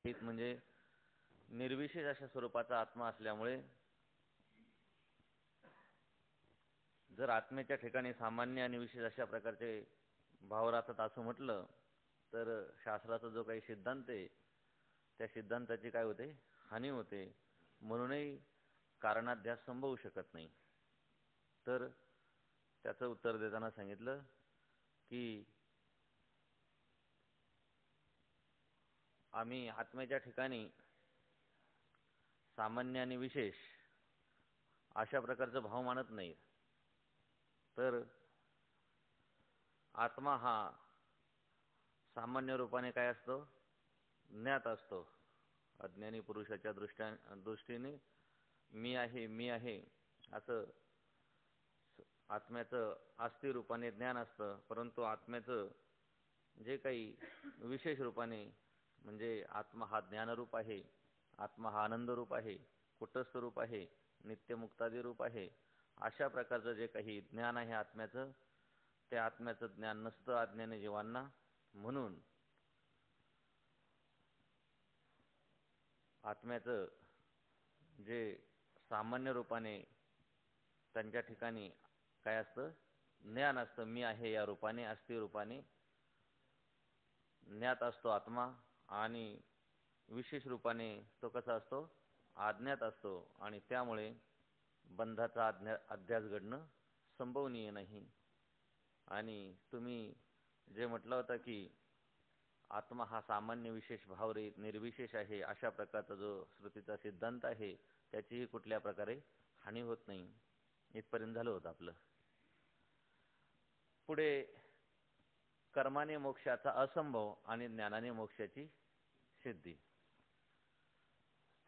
म्हणजे निर्विशेष अशा स्वरूपाचा आत्मा असल्यामुळे जर आत्म्याच्या ठिकाणी सामान्य आणि विशेष अशा प्रकारचे भाव राहतात असं म्हटलं तर शास्त्राचा जो काही सिद्धांत आहे त्या सिद्धांताची काय होते, हानी होते. म्हणूनही कारणाध्यास संभवू शकत नाही. तर त्याचं उत्तर देताना सांगितलं की आम्ही आत्म्याच्या ठिकाणी सामान्य आणि विशेष अशा प्रकारचा भाव मानत नाही. तर आत्मा हा सामान्य रूपाने काय असतो, ज्ञात असतो. अज्ञानी पुरुषाच्या दृष्टीने मी आहे असं आत्म्याचं आस्ती रूपाने ज्ञान असतं. परंतु आत्म्याचं जे काही विशेष रूपाने म्हणजे आत्मा हा ज्ञानरूप आहे, आत्मा हा आनंद रूप आहे, कुटस्थ रूप आहे, नित्यमुक्तादी रूप आहे, अशा प्रकारचं जे काही ज्ञान आहे आत्म्याचं, त्या आत्म्याचं ज्ञान नसतं अज्ञानी जीवांना. म्हणून आत्म्याचं जे सामान्य रूपाने त्यांच्या ठिकाणी काय असतं, ज्ञान असतं. मी आहे या रूपाने, अस्ति रूपाने ज्ञात असतो आत्मा. आणि विशेष रूपाने तो कसा असतो, अज्ञात असतो. आणि त्यामुळे बंधाचा अध्यास घडणं संभवनीय नाही. आणि तुम्ही जे म्हटलं होतं की आत्मा हा सामान्य विशेष भाव निर्विशेष आहे, अशा प्रकारचा जो श्रुतीचा सिद्धांत आहे त्याचीही कुठल्या प्रकारे हानी होत नाही. इथपर्यंत झालं होतं आपलं. पुढे कर्माने मोक्षाचा असंभव आणि ज्ञानाने मोक्षाची सिद्धी.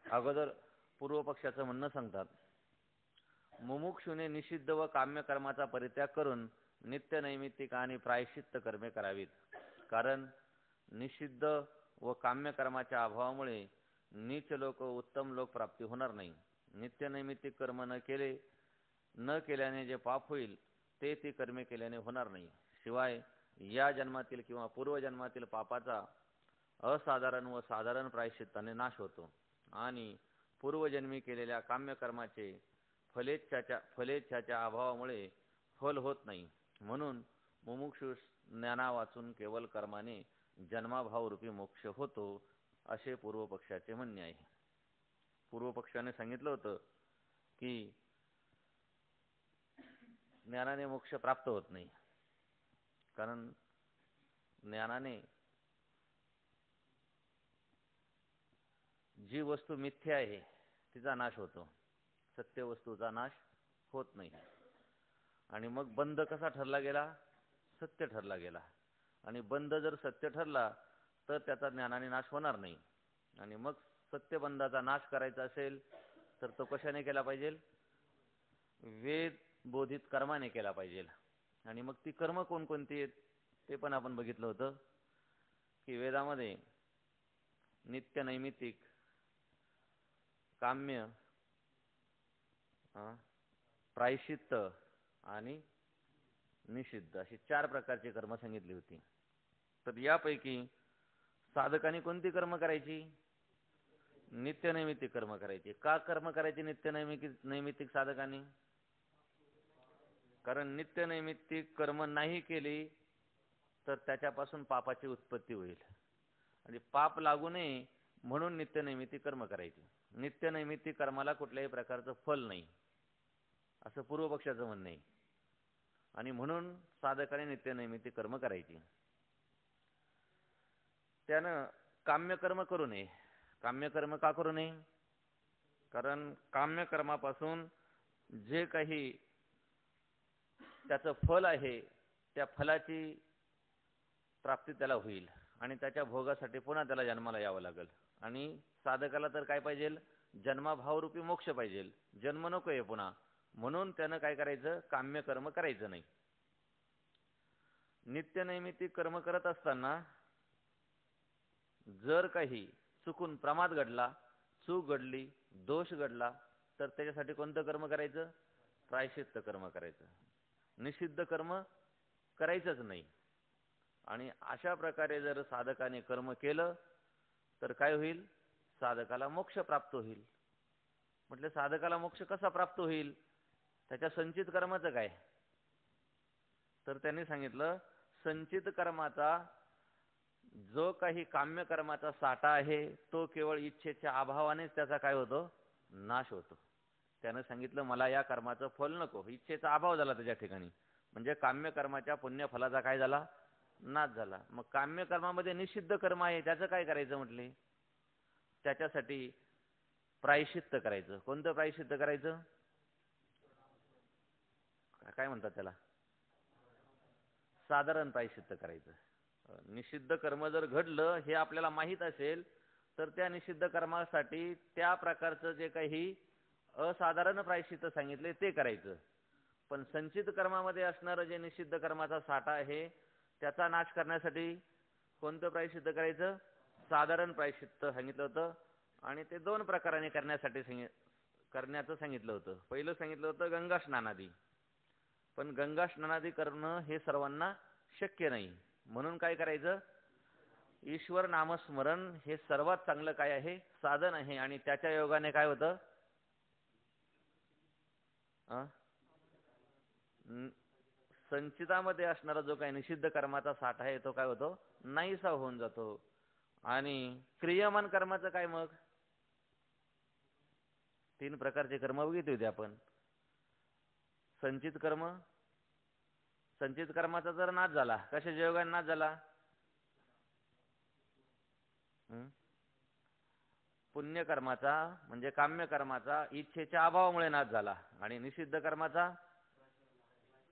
अगोदर पूर्व पक्षाचं म्हणणं सांगतात, मुमुक्षुने निषिद्ध व काम्य कर्माचा परित्याग करून नित्य नैमित्तिक आणि प्रायश्चित्त कर्मे करावीत. कारण निषिद्ध व काम्य कर्माच्या अभावामुळे नीच लोक उत्तम लोक प्राप्ती होणार नाही. नित्य नैमित्तिक कर्म न केल्याने जे पाप होईल ते ती कर्मे केल्याने होणार नाही. शिवाय या जन्मातील किंवा पूर्वजन्मातील पापाचा असाधारण व साधारण प्रायश्चित्ताने नाश होतो. आणि पूर्वजन्मी केलेल्या काम्य कर्माचे फलेच्छाच्या अभावामुळे फल होत नाही. म्हणून मुमुक्षु ज्ञाना वाचून केवळ कर्माने जन्माभावरूपी मोक्ष होतो, असे पूर्वपक्षाचे म्हणणे आहे. पूर्वपक्षाने सांगितलं होतं की ज्ञानाने मोक्ष प्राप्त होत नाही. कारण ज्ञानाने जी वस्तू मिथ्या आहे तिचा नाश होतो, सत्य वस्तूचा नाश होत नाही. आणि मग बंध कसा ठरला गेला, सत्य ठरला गेला. आणि बंध जर सत्य ठरला तर त्याचा ज्ञानाने नाश होणार नाही. आणि मग सत्यबंधाचा नाश करायचा असेल तर तो कशाने केला पाहिजे, वेद बोधित कर्माने केला पाहिजे. आणि मग ती कर्म कोणकोणती आहेत ते पण आपण बघितलं होतं की वेदामध्ये नित्य नैमित्तिक, काम्य, प्रायश्चित्त आणि निषिद्ध अशी 4 प्रकारची कर्म सांगितली होती. तर यापैकी साधकांनी कोणती कर्म करायची, नित्य नैमित्तिक कर्म करायची. का कर्म करायची नित्य नैमित्तिक साधकांनी, कारण नित्य नैमित्तिक कर्म नाही केली तर त्याच्यापासून पापाची उत्पत्ती होईल. आणि पाप लागू नये म्हणून नित्य नैमित्तिक कर्म करायचे. नित्य नैमित्तिक कर्माला कुठल्याही प्रकारचं फल नाही असं पूर्वपक्षाचं म्हणणं आहे. आणि म्हणून साधकाने नित्य नैमित्तिक कर्म करायची. त्यानं काम्यकर्म करू नये. काम्यकर्म का करू नये, कारण काम्यकर्मापासून जे काही त्याचं फल आहे त्या फलाची प्राप्ती त्याला होईल आणि त्याच्या भोगासाठी पुन्हा त्याला जन्माला यावं लागेल. आणि साधकाला तर काय पाहिजे, जन्माभावरूपी मोक्ष पाहिजे, जन्म नको आहे पुन्हा. म्हणून त्यानं काय करायचं, काम्यकर्म करायचं नाही. नित्य नैमित्तिक कर्म करत असताना जर काही चुकून प्रमाद घडला, चूक घडली, दोष घडला तर त्याच्यासाठी कोणतं कर्म करायचं, प्रायश्चित्त कर्म करायचं. निषिद्ध कर्म करायचंच नाही. आणि अशा प्रकारे जर साधकाने कर्म केलं तर काय होईल? साधकाला मोक्ष प्राप्त होईल. म्हटले साधकाला मोक्ष कसा प्राप्त होईल? त्याच्या संचित कर्माचं काय? तर त्यांनी सांगितलं संचित कर्माचा जो काही काम्य कर्माचा साठा आहे तो केवळ इच्छेच्या अभावानेच त्याचा काय होतो? नाश होतो. त्यानं सांगितलं मला या कर्माचं फल नको, इच्छेचा अभाव झाला त्याच्या ठिकाणी, म्हणजे काम्य कर्माच्या पुण्यफलाचा काय झाला? नाश झाला. मग काम्य कर्मामध्ये निषिद्ध कर्म आहे त्याचं काय करायचं म्हटले? त्याच्यासाठी प्रायश्चित्त करायचं. कोणतं प्रायश्चित्त करायचं? काय म्हणतात त्याला? साधारण प्रायश्चित्त करायचं. निषिद्ध कर्म जर घडलं हे आपल्याला माहीत असेल तर त्या निषिद्ध कर्मासाठी त्या प्रकारचं जे काही असाधारण प्रायश्चित्त सांगितले ते करायचं. पण संचित कर्मामध्ये असणारं जे निषिद्ध कर्माचा साठा आहे त्याचा नाश करण्यासाठी कोणतं प्रायश्चित्त करायचं? साधारण प्रायश्चित्त सांगितलं होतं. आणि ते दोन प्रकाराने करण्याचं सांगितलं होतं. पहिलं सांगितलं होतं गंगा स्नानादी. पण गंगा स्नानादी करणं हे सर्वांना शक्य नाही. म्हणून काय करायचं? ईश्वर नामस्मरण हे सर्वात चांगलं काय आहे? साधन आहे. आणि त्याच्या योगाने काय होतं? संचितामध्ये असणारा जो काही निषिद्ध कर्माचा साठा आहे तो काय होतो? नाहीसा होऊन जातो. आणि क्रियमान कर्माचं काय? मग 3 प्रकारचे कर्म बघितले होते आपण. संचित कर्म, संचित कर्माचा जर नाश झाला, कशाच्या योगाने नाश झाला? पुण्यकर्माचा म्हणजे काम्य कर्माचा इच्छेच्या अभावामुळे नाश झाला. आणि निषिद्ध कर्माचा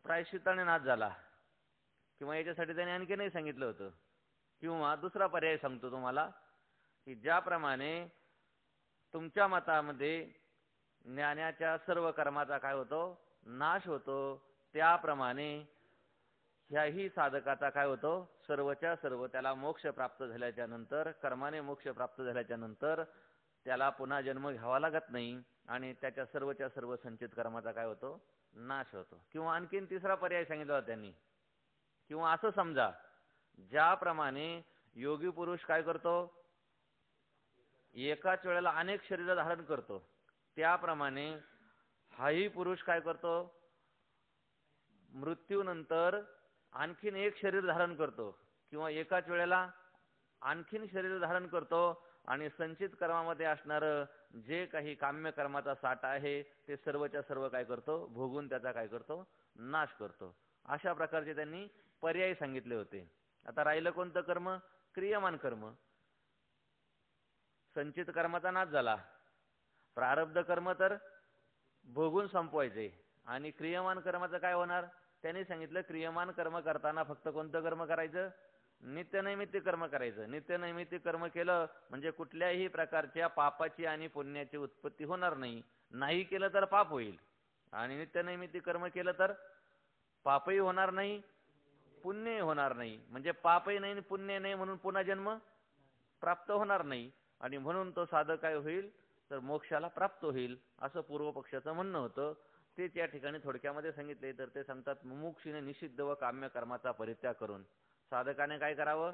प्रायश्चित्ताने नाश झाला. किंवा याच्यासाठी त्याने आणखी नाही सांगितलं होतं. किंवा दुसरा पर्याय सांगतो तुम्हाला की ज्याप्रमाणे तुमच्या मतामध्ये ज्ञानाच्या सर्व कर्माचा काय होतो? नाश होतो, त्याप्रमाणे ह्याही साधकाचा काय होतो? सर्वच्या सर्व त्याला मोक्ष प्राप्त झाल्याच्या नंतर, कर्माने मोक्ष प्राप्त झाल्याच्या नंतर त्याला पुन्हा जन्म घ्यावा लागत नाही आणि त्याच्या सर्वच्या सर्व संचित कर्माचा काय होतो? नाश होतो. किंवा आणखीन तिसरा पर्याय सांगितला होता त्यांनी. किंवा असं समजा ज्याप्रमाणे योगी पुरुष काय करतो? एकाच वेळेला अनेक शरीर धारण करतो, त्याप्रमाणे हाही पुरुष काय करतो? मृत्यूनंतर आणखीन एक शरीर धारण करतो किंवा एकाच वेळेला आणखीन शरीर धारण करतो आणि संचित कर्मामध्ये असणारं जे काही काम्य कर्माचा साठा आहे ते सर्वच्या सर्व काय करतो? भोगून त्याचा काय करतो? नाश करतो. अशा प्रकारचे त्यांनी पर्याय सांगितले होते. आता राहिलं कोणतं कर्म? क्रियमान कर्म. संचित कर्माचा नाश झाला, प्रारब्ध कर्म तर भोगून संपवायचे. आणि क्रियमान कर्माचं काय होणार? त्यांनी सांगितलं क्रियमान कर्म करताना फक्त कोणतं कर्म करायचं? नित्यनैमित्तिक कर्म करायचं. नित्यनैमित्तिक कर्म केलं म्हणजे कुठल्याही प्रकारच्या पापाची आणि पुण्याची उत्पत्ती होणार नाही. नाही केलं तर पाप होईल, आणि नित्यनैमित्तिक कर्म केलं तर पापही होणार नाही, पुण्यही होणार नाही. म्हणजे पापही नाही पुण्य नाही, म्हणून पुन्हा जन्म प्राप्त होणार नाही. आणि म्हणून तो साधक काय होईल? तर मोक्षाला प्राप्त होईल, असं पूर्व पक्षाचं म्हणणं होतं. तेच या ठिकाणी थोडक्यामध्ये सांगितले. तर ते सांगतात मुमुक्षूने निषिद्ध व काम्य कर्माचा परित्याग करून साधकाने काय करावं?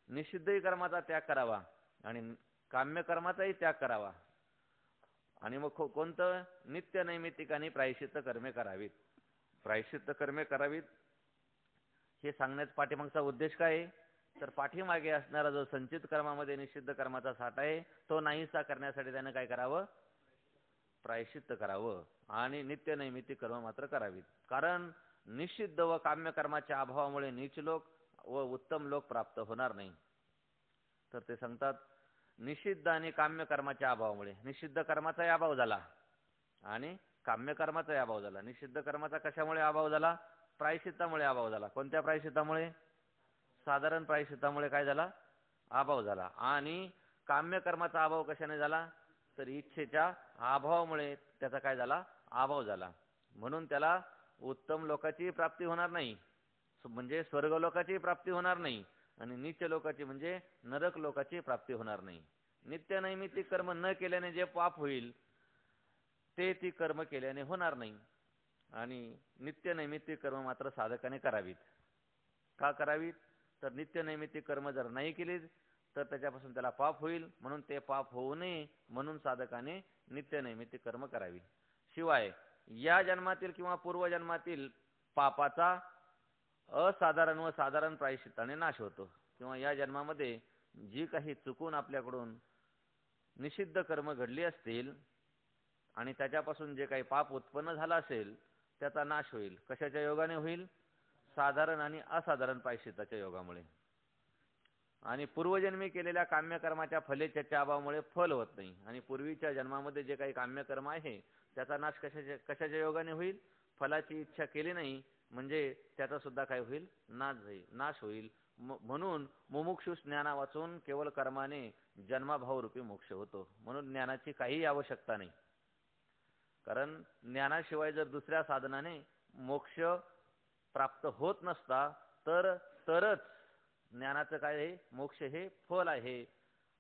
निषिद्धही कर्माचा त्याग करावा आणि काम्य कर्माचाही त्याग करावा. आणि मग कोणतं? नित्य नैमित्तिक आणि प्रायश्चित्त कर्मे करावीत. प्रायश्चित्त कर्मे करावीत हे सांगण्याचा पाठीमागचा उद्देश काय आहे? तर पाठीमागे असणारा जो संचित कर्मामध्ये निषिद्ध कर्माचा साठा आहे तो नाहीसा करण्यासाठी त्याने काय करावं? प्रायश्चित्त करावं आणि नित्य नैमित्तिक कर्म मात्र करावीत. कारण निषिद्ध व काम्य कर्माच्या अभावामुळे नीच लोक व उत्तम लोक प्राप्त होणार नाही. तर ते सांगतात निषिद्ध आणि काम्य कर्माच्या अभावामुळे, निषिद्ध कर्माचाही अभाव झाला आणि काम्य कर्माचाही अभाव झाला. निषिद्ध कर्माचा कशामुळे अभाव झाला? प्रायश्चित्तामुळे अभाव झाला. कोणत्या प्रायश्चित्तामुळे? साधारण प्रायश्चित्तामुळे काय झाला? अभाव झाला. आणि काम्य कर्माचा अभाव कशाने झाला? तर इच्छेच्या अभावामुळे त्याचा काय झाला? अभाव झाला. म्हणून त्याला उत्तम लोकाची प्राप्ती होणार नाही, म्हणजे स्वर्ग लोकाची प्राप्ती होणार नाही, आणि नीच लोकाची म्हणजे नरक लोकाची प्राप्ती होणार नाही. नित्य नैमित्तिक कर्म न केल्याने जे पाप होईल ते ती कर्म केल्याने होणार नाही. आणि नित्य नैमित्तिक कर्म मात्र साधकाने करावीत. का करावीत? तर नित्य नैमित्तिक कर्म जर नाही केली तर त्याच्यापासून त्याला पाप होईल. म्हणून ते पाप होऊ नये म्हणून साधकाने नित्यनैमित्तिक कर्म करावी. शिवाय या जन्मातील किंवा पूर्वजन्मातील पापाचा असाधारण व साधारण प्रायश्चित्ताने नाश होतो. किंवा या जन्मामध्ये जी काही चुकून आपल्याकडून निषिद्ध कर्म घडली असतील आणि त्याच्यापासून जे काही पाप उत्पन्न झालं असेल त्याचा नाश होईल. कशाच्या योगाने होईल? साधारण आणि असाधारण प्रायश्चित्ताच्या योगामुळे. आणि पूर्वजन्मी केलेल्या काम्यकर्माच्या फलेच्छेच्या अभावामुळे फल होत नाही. आणि पूर्वीच्या जन्मामध्ये जे काही काम्यकर्म आहे त्याचा नाश कशाच्या योगाने होईल? फलाची इच्छा केली नाही म्हणजे त्याचा सुद्धा काय होईल? नाश होईल. म्हणून मुमुक्षु ज्ञाना वाचून केवळ कर्माने जन्माभावरूपी मोक्ष होतो. म्हणून ज्ञानाची काही आवश्यकता नाही. कारण ज्ञानाशिवाय जर दुसऱ्या साधनाने मोक्ष प्राप्त होत नसता तरच ज्ञानाचं काय आहे? मोक्ष हे फल आहे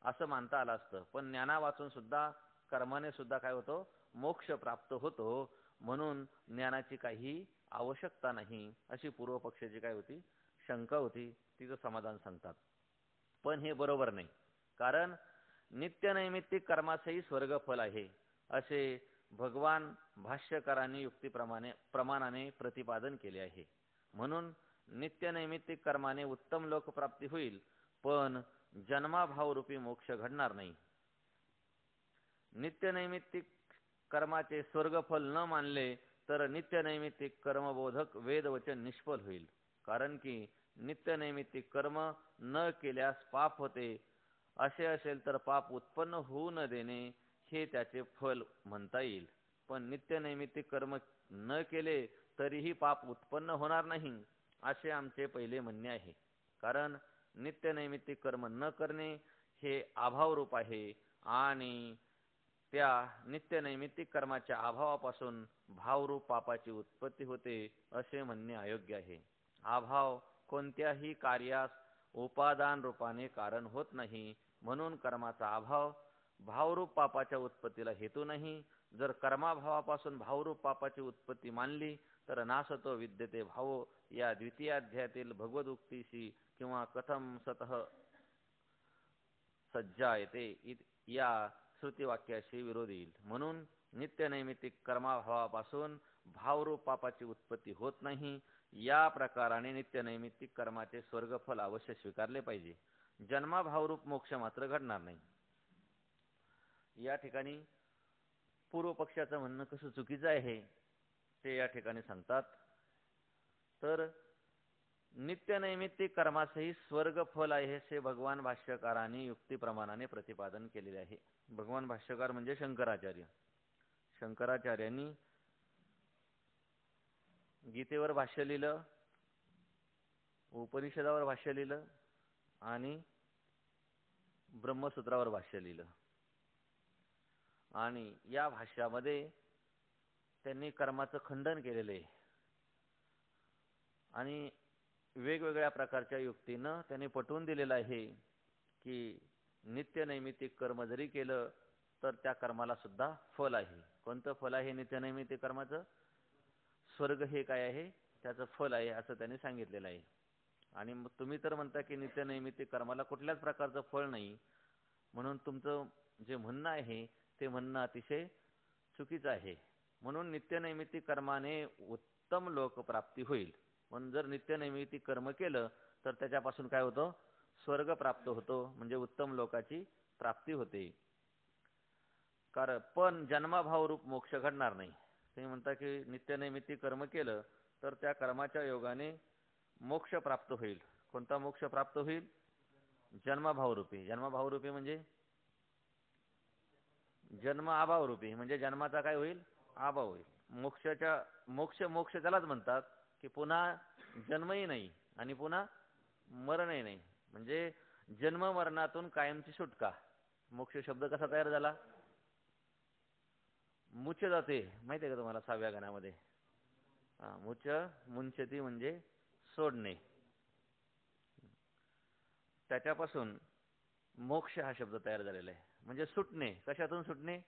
असं मानता आलं असतं. पण ज्ञाना वाचून सुद्धा कर्माने सुद्धा काय होतो? मोक्ष प्राप्त होतो. म्हणून ज्ञानाची काही आवश्यकता नाही अशी पूर्व पक्षाची काय होती? शंका होती. तिचं समाधान सांगतात. पण हे बरोबर नाही. कारण नित्यनैमित्तिक कर्माचंही स्वर्गफल आहे असे भगवान भाष्यकारांनी युक्तिप्रमाणाने प्रतिपादन केले आहे. म्हणून नित्यनैमित्तिक कर्माने उत्तम लोकप्राप्ती होईल पण जन्माभावरूपी मोक्ष घडणार नाही. नित्यनैमित्तिक कर्माचे स्वर्गफल न मानले तर नित्यनैमित्तिक कर्मबोधक वेदवचन निष्फल होईल. कारण की नित्यनैमित्तिक कर्म न केल्यास पाप होते असे असेल तर पाप उत्पन्न होऊ न देणे हे त्याचे फल म्हणता येईल. पण नित्यनैमित्तिक कर्म न केले तरीही पाप उत्पन्न होणार नाही असे आमचे पहिले म्हणणे आहे. कारण नित्यनैमित्तिक कर्म न करणे हे अभावरूप आहे आणि त्या नित्यनैमित्तिक कर्माच्या अभावापासून भावरूप पापाची उत्पत्ती होते असे म्हणणे अयोग्य आहे. अभाव कोणत्याही कार्यास उपादान रूपाने कारण होत नाही. म्हणून कर्माचा अभाव भावरूप पापाच्या उत्पत्तीला हेतू नाही. जर कर्माभावापासून भावरूप पापाची उत्पत्ती मानली तर नासतो विद्यते भावो या द्वितीयाध्यायातील भगवदुक्तीशी किंवा कथम सतः सज्जायते या श्रुतिवाक्याशी विरोध येईल. म्हणून नित्यनैमित्तिक कर्माभावापासून भावरूप पापाची उत्पत्ती होत नाही. या प्रकाराने नित्यनैमित्तिक कर्माचे स्वर्गफल अवश्य स्वीकारले पाहिजे. जन्माभावरूप मोक्ष मात्र घडणार नाही. या ठिकाणी पूर्व पक्षाचं म्हणणं कसं चुकीचं आहे ते या ठिकाणी सांगतात. तर नित्यनैमित्तिक कर्माचेही स्वर्गफल आहे असे भगवान भाष्यकारांनी युक्तिप्रमाणाने प्रतिपादन केलेले आहे. भगवान भाष्यकार म्हणजे शंकराचार्य. शंकराचार्यांनी गीतेवर भाष्य लिहिलं, उपनिषदावर भाष्य लिहिलं आणि ब्रह्मसूत्रावर भाष्य लिहिलं. आणि या भाष्यामध्ये त्यांनी कर्माचं खंडन केलेलं आहे आणि वेगवेगळ्या प्रकारच्या युक्तीनं त्यांनी पटवून दिलेलं आहे की नित्यनैमित्तिक कर्म जरी केलं तर त्या कर्माला सुद्धा फल आहे. कोणतं फल आहे नित्यनैमित्तिक कर्माचं? स्वर्ग हे काय आहे? त्याचं फल आहे असं त्यांनी सांगितलेलं आहे. आणि तुम्ही तर म्हणता की नित्यनैमित्तिक कर्माला कुठल्याच प्रकारचं फळ नाही. म्हणून तुमचं जे म्हणणं आहे ते म्हणणं अतिशय चुकीचं आहे. म्हणून नित्यनैमित्तिक कर्माने उत्तम लोकप्राप्ती होईल. म्हणून जर नित्यनैमित्तिक कर्म केलं तर त्याच्यापासून काय होतं? स्वर्ग प्राप्त होतो म्हणजे उत्तम लोकाची प्राप्ती होते. कारण पण जन्माभाव रूप मोक्ष घडणार नाही. तुम्ही म्हणता की नित्यनैमित्तिक कर्म केलं तर त्या कर्माच्या योगाने मोक्ष प्राप्त होईल. कोणता मोक्ष प्राप्त होईल? जन्माभावरूपी. जन्माभावरूपी म्हणजे जन्म अभावरूपी म्हणजे जन्माचा काय होईल? अभाव होईल. मोक्ष त्यालाच म्हणतात की पुन्हा जन्मही नाही आणि पुन्हा मरणही नाही. म्हणजे जन्म मरणातून कायमची सुटका. मोक्ष शब्द कसा तयार झाला? मुच्य जाते माहिती आहे का तुम्हाला? 6व्या गाण्यामध्ये मुंचती म्हणजे सोडणे. त्याच्यापासून मोक्ष हा शब्द तयार झालेला आहे म्हणजे सुटणे. कशातून सुटणे?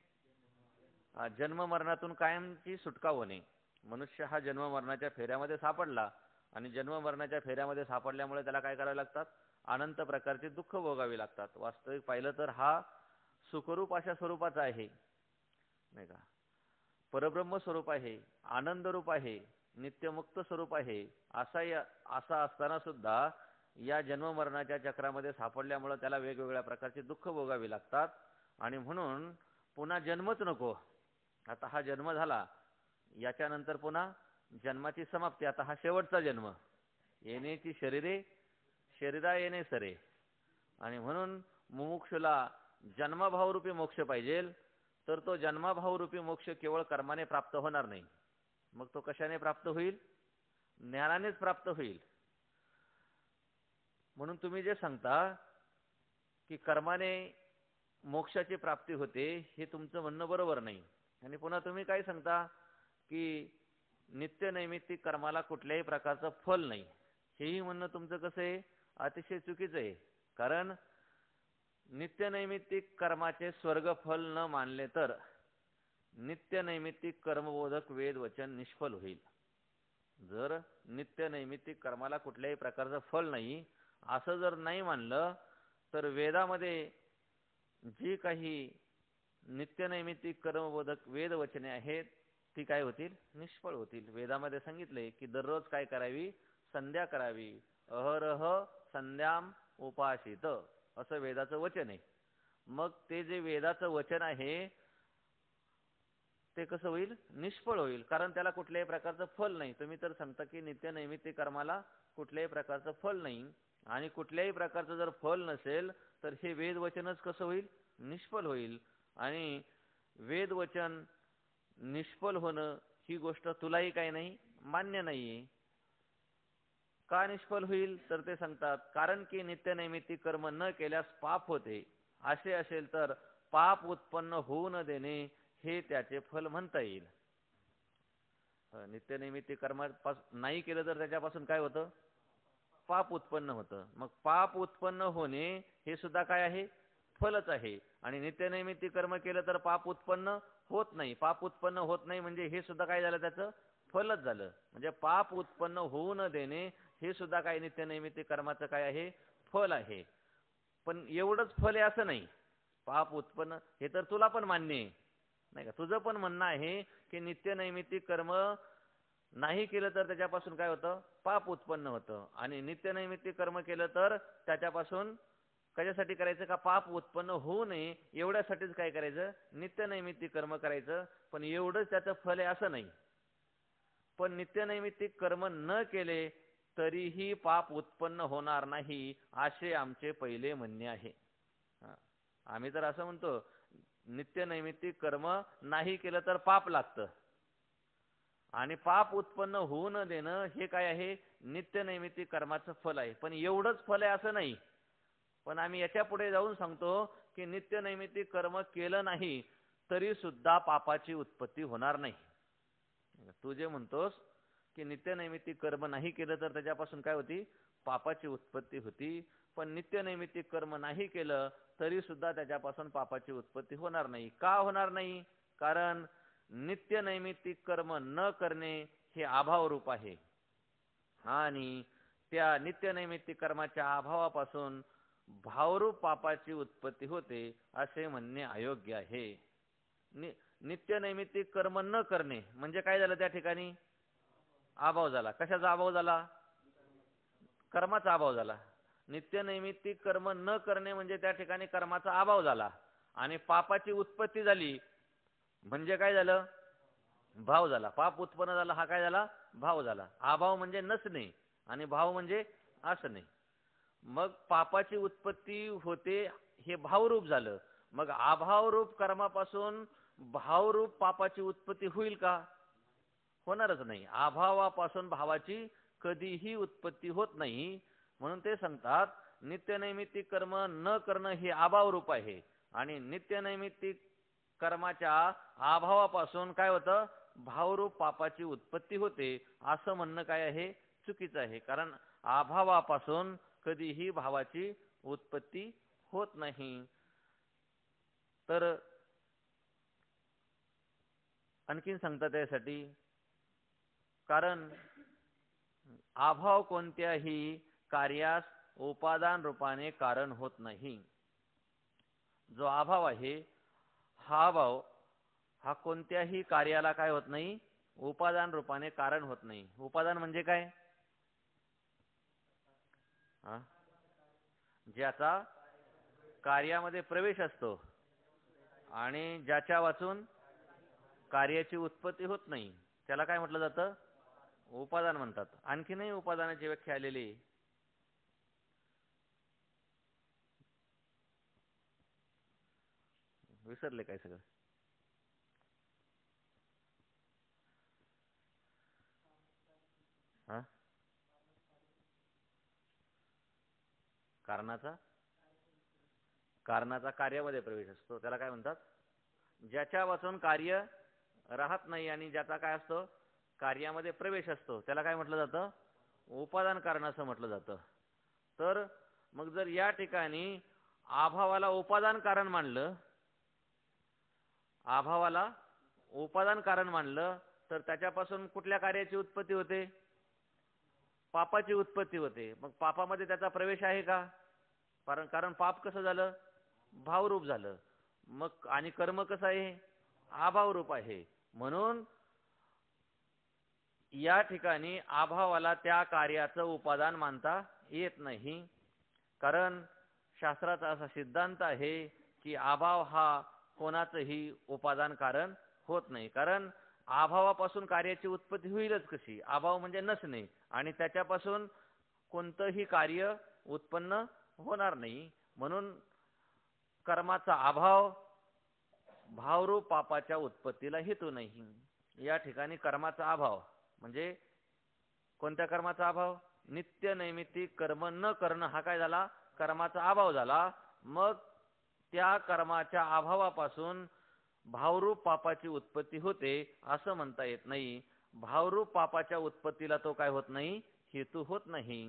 जन्म मरणातून कायमची सुटका होणे. मनुष्य हा जन्म मरणाच्या फेऱ्यामध्ये सापडला आणि जन्म मरणाच्या फेऱ्यामध्ये सापडल्यामुळे त्याला काय करावे लागतात? अनंत प्रकारचे दुःख भोगावे लागतात. वास्तविक पाहिलं तर हा सुखरूप अशा स्वरूपाचा आहे, नाही का? परब्रह्म स्वरूप आहे, आनंद रूप आहे, नित्यमुक्त स्वरूप आहे. असा असताना सुद्धा या जन्ममरणाच्या चक्रामध्ये सापडल्यामुळे त्याला वेगवेगळ्या प्रकारचे दुःख भोगावे लागतात. आणि म्हणून पुन्हा जन्मच नको. आता हा जन्म झाला, याच्यानंतर पुन्हा जन्माची समाप्ती. आता हा शेवटचा जन्म. येण्याची शरीरे शरीरा येणे सरे. आणि म्हणून मुमुक्षुला जन्मभावरूपी मोक्ष पाहिजे. तर तो जन्मभावरूपी मोक्ष केवळ कर्माने प्राप्त होणार नाही. मग तो कशाने प्राप्त होईल? ज्ञानानेच प्राप्त होईल. म्हणून तुम्ही जे सांगता की कर्माने मोक्षाची प्राप्ती होते, हे तुमचं म्हणणं बरोबर नाही. आणि पुन्हा तुम्ही काय सांगता की नित्य नैमित्तिक कर्माला कुठल्याही प्रकारचं फल नाही. हेही म्हणणं तुमचं कसं आहे? अतिशय चुकीचं आहे. कारण नित्य नैमित्तिक कर्माचे स्वर्ग फल न मानले तर नित्य नैमित्तिक कर्मबोधक वेद वचन निष्फल होईल. जर नित्य नैमित्तिक कर्माला कुठल्याही प्रकारचं फल नाही असं जर नाही मानलं तर वेदामध्ये जी काही नित्य नैमित्तिक कर्मबोधक वेद वचने आहेत ती काय होतील? निष्फळ होतील. वेदामध्ये सांगितले की दररोज काय करावी? संध्या करावी. अहरह संध्याम उपासित असं वेदाचं वचन आहे. मग ते जे वेदाचं वचन आहे ते कसं होईल? निष्फळ होईल. कारण त्याला कुठल्याही प्रकारचं फल नाही. तुम्ही तर सांगता की नित्य नैमित्तिक कर्माला कुठल्याही प्रकारचं फल नाही. आणि कुठल्याही प्रकारचं जर फल नसेल तर हे वेद वचनच कसं होईल? निष्फल होईल. आणि वेद वचन निष्फल होणं ही गोष्ट तुलाही काही नाही, मान्य नाहीये. का निष्फल होईल? तर ते सांगतात कारण की नित्य नैमित्तिक कर्म न केल्यास पाप होते. असे असेल तर पाप उत्पन्न होऊ न देणे हे त्याचे फल म्हणता येईल. नित्य नैमित्तिक कर्म नाही केलं तर त्याच्यापासून काय होतं? पाप उत्पन्न होतं. मग पाप उत्पन्न होणे हे सुद्धा काय आहे? फलच आहे. आणि नित्य नैमित्तिक कर्म केलं तर पाप उत्पन्न होत नाही. पाप उत्पन्न होत नाही म्हणजे हे सुद्धा काय झालं? त्याचं फलच झालं. म्हणजे पाप उत्पन्न होऊ न देणे हे सुद्धा काय नित्य नैमित्तिक कर्माचं काय आहे? फल आहे. पण एवढंच फल आहे असं नाही. पाप उत्पन्न हे तर तुला पण मान्य आहे, नाही का? तुझं पण म्हणणं आहे की नित्य नैमित्तिक कर्म नाही केलं तर त्याच्यापासून काय होतं? पाप उत्पन्न होतं. आणि नित्य नैमित्तिक कर्म केलं तर त्याच्यापासून कशासाठी करायचं? का पाप उत्पन्न होऊ नये एवढ्यासाठीच काय करायचं? नित्य नैमित्तिक कर्म करायचं. पण एवढंच त्याचं फल आहे असं नाही. पण नित्य नैमित्तिक कर्म न केले तरीही पाप उत्पन्न होणार नाही असे आमचे पहिले म्हणणे आहे. आम्ही तर असं म्हणतो नित्य नैमित्तिक कर्म नाही केलं तर पाप लागतं. आणि पाप उत्पन्न होऊ न देणं हे काय आहे? नित्य नैमित्तिक कर्माचं फल आहे. पण एवढंच फल आहे असं नाही. पण आम्ही याच्या पुढे जाऊन सांगतो की नित्य नैमित्तिक कर्म केलं नाही तरी सुद्धा पापाची उत्पत्ती होणार नाही. तू जे म्हणतोस की नित्य नैमित्तिक कर्म नाही केलं तर त्याच्यापासून काय होती? पापाची उत्पत्ती होती. पण नित्य नैमित्तिक कर्म नाही केलं तरी सुद्धा त्याच्यापासून पापाची उत्पत्ती होणार नाही. का होणार नाही? कारण नित्य नैमित्तिक कर्म न करणे हे अभाव रूप आहे. आणि त्या नित्य नैमित्तिक कर्माच्या अभावापासून भावरूप पापाची उत्पत्ती होते असे म्हणणे अयोग्य आहे. नित्य नैमित्तिक कर्म न करणे म्हणजे काय झालं? त्या ठिकाणी अभाव झाला. कशाचा अभाव झाला? कर्माचा अभाव झाला. नित्य नैमित्तिक कर्म न करणे म्हणजे त्या ठिकाणी कर्माचा अभाव झाला. आणि पापाची उत्पत्ती झाली म्हणजे काय झालं? भाव झाला. पाप उत्पन्न झाला हा काय झाला? भाव झाला. अभाव म्हणजे नसणे आणि भाव म्हणजे असणे. मग पापाची उत्पत्ती होते हे भावरूप झालं. मग अभावरूप कर्मापासून भावरूप पापाची उत्पत्ती होईल का? होणारच नाही. अभावापासून भावाची कधीही उत्पत्ती होत नाही. म्हणून ते सांगतात नित्य नैमित्तिक कर्म न करणं हे अभाव रूप आहे. आणि नित्य नैमित्तिक कर्माच्या अभावापासून काय होतं? भावरूप पापाची उत्पत्ती होते. असं म्हणणं काय आहे? चुकीचं आहे. कारण अभावापासून कधीही भावाची उत्पत्ती होत नाही. तर आणखीन सांगतात यासाठी कारण अभाव कोणत्याही कार्यास उपादान रूपाने कारण होत नाही. जो अभाव आहे हा अभाव हा कोणत्याही कार्याला काय होत नाही, उपादान रूपाने कारण होत नाही. उपादान म्हणजे काय? ज्याचा कार्यामध्ये प्रवेश असतो आणि ज्याच्या वाचून कार्याची उत्पत्ती होत नाही त्याला काय म्हटलं जातं? उपादान म्हणतात. आणखीनही उपादानाची व्याख्या आलेली आहे. विसरले काय सगळं? हा, कारणाचा कार्यामध्ये प्रवेश असतो त्याला काय म्हणतात? ज्याच्या वाचून कार्य राहत नाही आणि ज्याचा काय असतो, कार्यामध्ये प्रवेश असतो त्याला काय म्हटलं जातं? उपादान कारण असं म्हटलं जातं. तर मग जर या ठिकाणी अभावाला उपादान कारण मानलं, अभावाला उपादान कारण मानलं तर त्याच्यापासून कुठल्या कार्याची उत्पत्ती होते? पापाची उत्पत्ती होते. मग पापामध्ये त्याचा प्रवेश आहे का? कारण पाप कसं झालं? भावरूप झालं. मग आणि कर्म कसं आहे? अभावरूप आहे. म्हणून या ठिकाणी अभावाला त्या कार्याचं उपादान मानता येत नाही. कारण शास्त्राचा असा सिद्धांत आहे की अभाव हा कोणाचंही उपादान कारण होत नाही. कारण अभावापासून कार्याची उत्पत्ती होईलच कशी? अभाव म्हणजे नसणे आणि त्याच्यापासून कोणतंही कार्य उत्पन्न होणार नाही. म्हणून कर्माचा अभाव भावरूप पापाच्या उत्पत्तीला हेतू नाही. या ठिकाणी कर्माचा अभाव म्हणजे कोणत्या कर्माचा अभाव? नित्य नैमित्तिक कर्म न करणं हा काय झाला? कर्माचा अभाव झाला. मग त्या कर्माच्या अभावापासून भावरूप पापाची उत्पत्ती होते असं म्हणता येत नाही. भावरूप पापाच्या उत्पत्तीला तो काय होत नाही? हेतू होत नाही.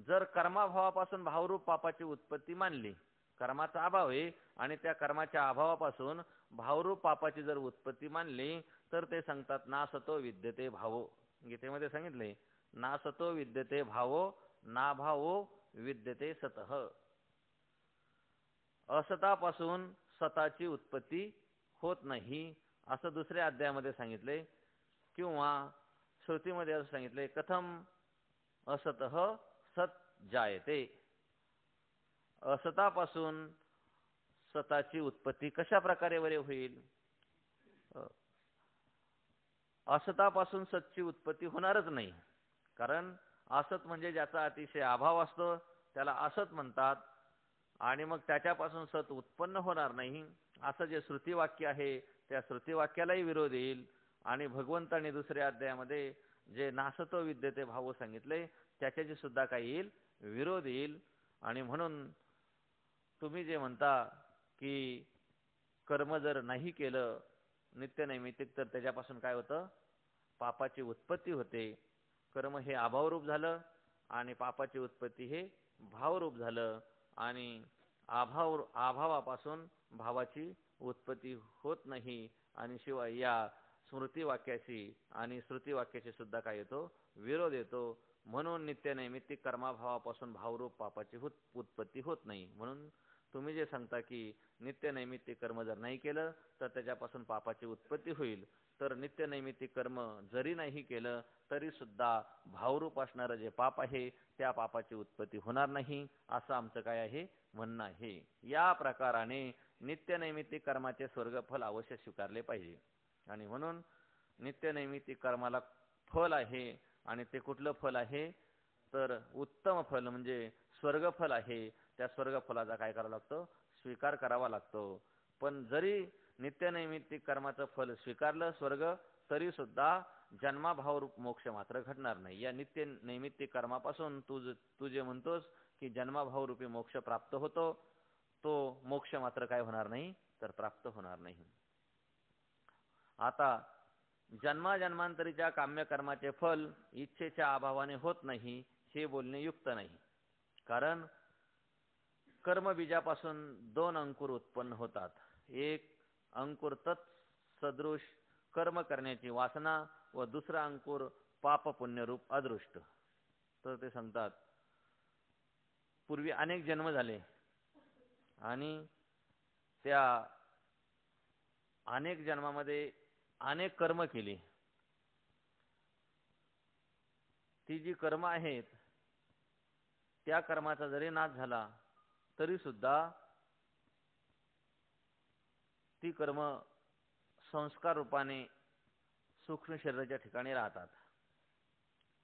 जर कर्माभावापासून भावरूप पापाची उत्पत्ती मानली, कर्माचा अभाव आहे आणि त्या कर्माच्या अभावापासून भावरूप पापाची जर उत्पत्ती मानली तर ते सांगतात नासतो विद्यते भावो. गीतेमध्ये सांगितले नासतो विद्यते भावो ना भावो विद्यते सतः. असतापासून सताची उत्पत्ती होत नाही असं दुसऱ्या अध्यायामध्ये सांगितले. किंवा श्रुतीमध्ये असं सांगितले कथम असतः सत जायते. असतापासून सताची उत्पत्ती कशा प्रकारे बरे होईल? असतापासून सतची उत्पत्ती होणारच नाही. कारण असत म्हणजे ज्याचा अतिशय अभाव असतो त्याला असत म्हणतात आणि मग त्याच्यापासून सत उत्पन्न होणार नाही. असं जे श्रुतीवाक्य आहे त्या श्रुतीवाक्यालाही विरोध येईल. आणि भगवंताने दुसऱ्या अध्यायामध्ये जे नासतो विद्यते भाव सांगितले त्याच्याशी सुद्धा काही येईल, विरोध येईल. आणि म्हणून तुम्ही जे म्हणता की कर्म जर नाही केलं नित्यनैमित्तिक तर त्याच्यापासून काय होतं? पापाची उत्पत्ती होते. कर्म हे अभावरूप झालं आणि पापाची उत्पत्ती हे भावरूप झालं. आणि अभावापासून भावाची उत्पत्ती होत नाही. आणि शिवाय या स्मृती वाक्याशी आणि श्रुती वाक्याशी सुद्धा काय येतो? विरोध येतो. म्हणून नित्यनैमित्तिक कर्माभावापासून भावरूप पापाची उत्पत्ती होत नाही. म्हणून तुम्ही जे सांगता की नित्यनैमित्तिक कर्म जर नाही केलं तर त्याच्यापासून पापाची उत्पत्ती होईल, तर नित्यनैमित्तिक कर्म जरी नाही केलं तरी सुद्धा भावरूप असणारं जे पाप आहे त्या पापाची उत्पत्ती होणार नाही असं आमचं काय आहे? म्हणणं आहे. या प्रकाराने नित्यनैमित्तिक कर्माचे स्वर्गफल अवश्य स्वीकारले पाहिजे. आणि म्हणून नित्यनैमित्तिक कर्माला फल आहे. आणि ते कुठलं फल आहे? तर उत्तम फल म्हणजे स्वर्गफल आहे. त्या स्वर्गफलाचा काय करावं लागतं? स्वीकार करावा लागतो. पण जरी नित्यनैमित्तिक कर्माचं फल स्वीकारलं स्वर्ग, तरी सुद्धा जन्माभाव रूप मोक्ष मात्र घडणार नाही. या नित्य नैमित्तिक कर्मापासून तू जे म्हणतोस की जन्माभाव रूपी मोक्ष प्राप्त होतो, तो मोक्ष मात्र काय होणार नाही? तर प्राप्त होणार नाही. आता जन्माजन्मांतरीच्या काम्य कर्माचे फल इच्छेच्या अभावाने होत नाही हे बोलणे युक्त नाही. कारण कर्मबीजापासून दोन अंकुर उत्पन्न होतात. एक अंकुर तत्सदृश कर्म करण्याची वासना व दुसरा अंकुर पाप पुण्यरूप अदृष्ट. तर ते सांगतात पूर्वी अनेक जन्म झाले आणि त्या अनेक जन्मामध्ये अनेक कर्म केली. ती जी कर्म आहेत त्या कर्माचा जरी नाश झाला तरी सुद्धा ती कर्म संस्कार रूपाने सूक्ष्म शरीराच्या ठिकाणी राहतात.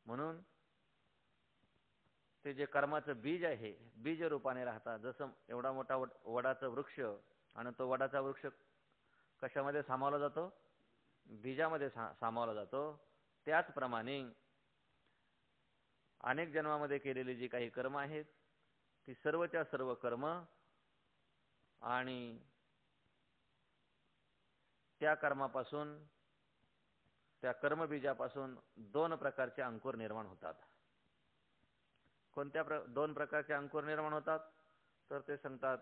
म्हणून ते जे कर्माचं बीज आहे बीज रूपाने राहतात. जसं एवढा मोठा वडाचा वृक्ष आणि तो वडाचा वृक्ष कशामध्ये सामावला जातो? बीजामध्ये सामावला जातो. त्याचप्रमाणे अनेक जन्मामध्ये केलेली जी काही कर्म आहेत ती सर्वच्या सर्व कर्म आणि त्या कर्मापासून त्या कर्मबीजापासून दोन प्रकारचे अंकुर निर्माण होतात. कोणत्या दोन प्रकारचे अंकुर निर्माण होतात? तर ते सांगतात,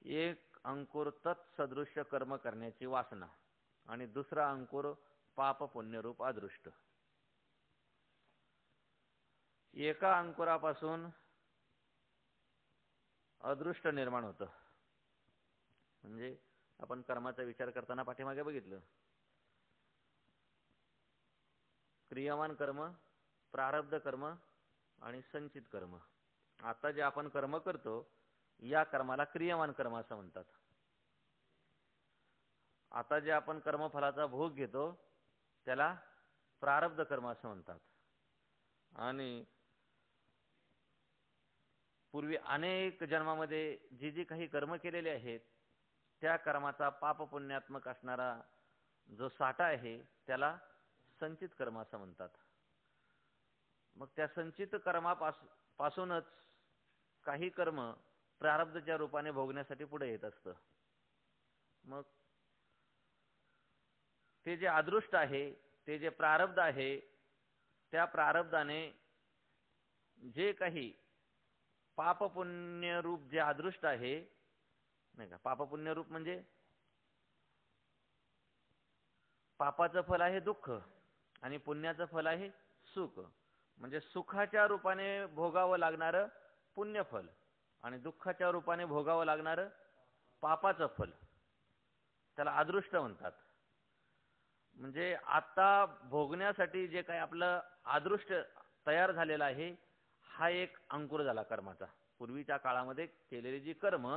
एक अंकुर तत्सदृश्य कर्म करण्याची वासना आणि दुसरा अंकुर पाप पुण्यरूप अदृष्ट. एका अंकुरापासून अदृष्ट निर्माण होतं. म्हणजे आपण कर्माचा विचार करताना पाठीमागे बघितलं, क्रियावान कर्म, प्रारब्ध कर्म आणि संचित कर्म. आता जे आपण कर्म करतो या कर्माला क्रियावान कर्म असं म्हणतात. आता जे आपण कर्मफलाचा भोग घेतो त्याला प्रारब्ध कर्म असं म्हणतात. आणि पूर्वी अनेक जन्मामध्ये जी जी काही कर्म केलेले आहेत त्या कर्माचा पाप पुण्यात्मक असणारा जो साठा आहे त्याला संचित कर्म असं म्हणतात. मग त्या संचित कर्मापासूनच काही कर्म प्रारब्धच्या रूपाने भोगण्यासाठी पुढे येत असतं. मग ते जे अदृष्ट आहे, ते जे प्रारब्ध आहे, त्या प्रारब्धाने जे काही पाप पुण्य रूप जे अदृष्ट आहे नाही का, पाप पुण्य रूप म्हणजे पापाचं फल आहे दुःख आणि पुण्याचं फल आहे सुख. म्हणजे सुखाच्या रूपाने भोगावं लागणारं पुण्यफल आणि दुःखाच्या रूपाने भोगावं लागणारं पापाचं फल त्याला अदृष्ट म्हणतात. म्हणजे आता भोगण्यासाठी जे काही आपलं अदृष्ट तयार झालेला आहे हा एक अंकुर झाला कर्माचा. पूर्वीच्या काळामध्ये केलेली जी कर्म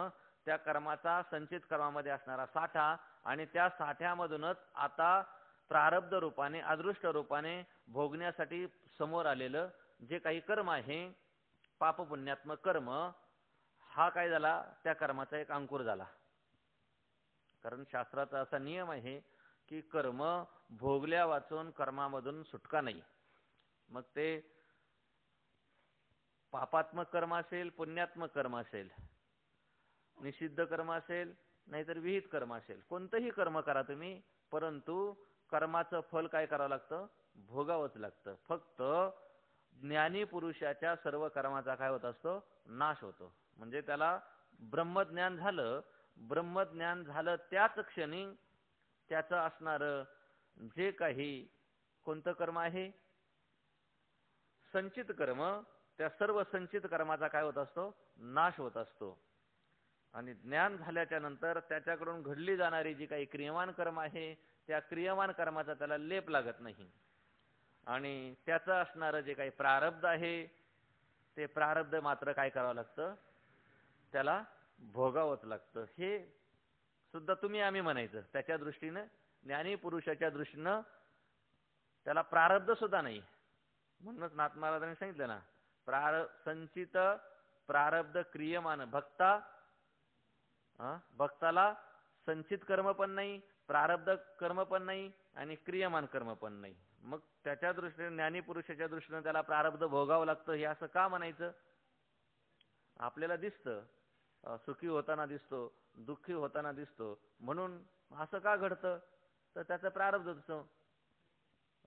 त्या कर्माचा संचित कर्मामध्ये असणारा साठा आणि त्या साठ्यामधूनच आता प्रारब्ध रूपाने अदृष्ट रूपाने भोगण्यासाठी समोर आलेलं जे काही कर्म आहे पाप पुण्यात्मक कर्म हा काय झाला, त्या कर्माचा एक अंकुर झाला. कारण शास्त्राचा असा नियम आहे की कर्म भोगल्या वाचून कर्मामधून सुटका नाही. मग ते पापात्मक कर्म असेल, पुण्यात्मक कर्म असेल, निषिद्ध कर्म असेल, नाहीतर विहित कर्म असेल, कोणतंही कर्म करा तुम्ही, परंतु कर्माचं फल काय करावं लागतं? भोगावंच लागतं. फक्त ज्ञानी पुरुषाच्या सर्व कर्माचा काय होत असतो? नाश होतो. म्हणजे त्याला ब्रह्मज्ञान झालं. ब्रह्मज्ञान झालं त्याच क्षणी त्याचं असणारं जे काही कोणतं कर्म आहे संचित कर्म, त्या सर्व संचित कर्माचा काय होत असतो? नाश होत असतो. आणि ज्ञान झाल्याच्या नंतर त्याच्याकडून घडली जाणारी जी काही क्रियमान कर्म आहे त्या क्रियमान कर्माचा त्याला लेप लागत नाही. आणि त्याचं असणारं जे काही प्रारब्ध आहे ते प्रारब्ध मात्र काय करावं लागतं? त्याला भोगावंच लागतं. हे सुद्धा तुम्ही आम्ही म्हणायचं. त्याच्या दृष्टीनं ज्ञानी पुरुषाच्या दृष्टीनं त्याला प्रारब्ध सुद्धा नाही. म्हणूनच नाथ महाराजांनी सांगितलं ना, संचित प्रारब्ध क्रियमान भक्ता, भक्ताला संचित कर्म पण नाही, प्रारब्ध कर्म पण नाही आणि क्रियमान कर्म पण नाही. मग त्याच्या दृष्टीने ज्ञानी पुरुषाच्या दृष्टीने त्याला प्रारब्ध भोगावं लागतं. हे असं का म्हणायचं? आपल्याला दिसतं सुखी होताना दिसतो, दुःखी होताना दिसतो, म्हणून असं का घडतं? तर त्याचं प्रारब्ध दिसतं,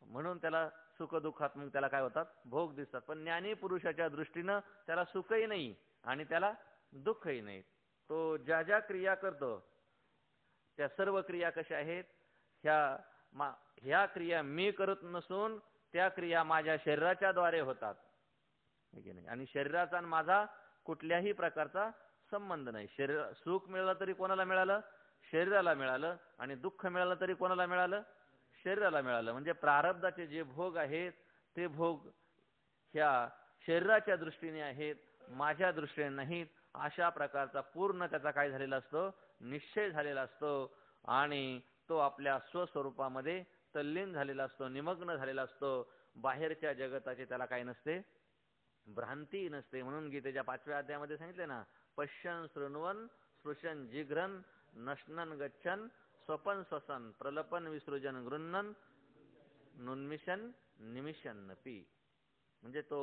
म्हणून त्याला सुख दुःखात मग त्याला काय होतात? भोग दिसतात. पण ज्ञानी पुरुषाच्या दृष्टीनं त्याला सुखही नाही आणि त्याला दुःखही नाही. तो ज्या ज्या क्रिया करतो त्या सर्व क्रिया कशा आहेत? ह्या क्रिया मी करत नसून त्या क्रिया माझ्या शरीराच्या द्वारे होतात आणि शरीराचा आणि माझा कुठल्याही प्रकारचा संबंध नाही. सुख मिळालं तरी कोणाला मिळालं? शरीराला मिळालं. आणि दुःख मिळालं तरी कोणाला मिळालं? शरीराला मिळालं. म्हणजे प्रारब्धाचे जे भोग आहेत ते भोग ह्या शरीराच्या दृष्टीने आहेत, माझ्या दृष्टीने नाहीत. अशा प्रकारचा पूर्ण त्याचा काय झालेला असतो? निश्चय झालेला असतो. आणि तो आपल्या स्वस्वरूपामध्ये तल्लीन झालेला असतो, निमग्न झालेला असतो. बाहेरच्या जगताचे त्याला काय नसते? भ्रांती नसते. म्हणून गीतेच्या 5व्या अध्यायामध्ये सांगितले ना, पश्यन शृण्वन स्पृशन जिघ्रन नश्नन गच्छन स्वपन स्वसन प्रलपन विसृजन गृह्णन नुन्मिशन निमिशन नपी. म्हणजे तो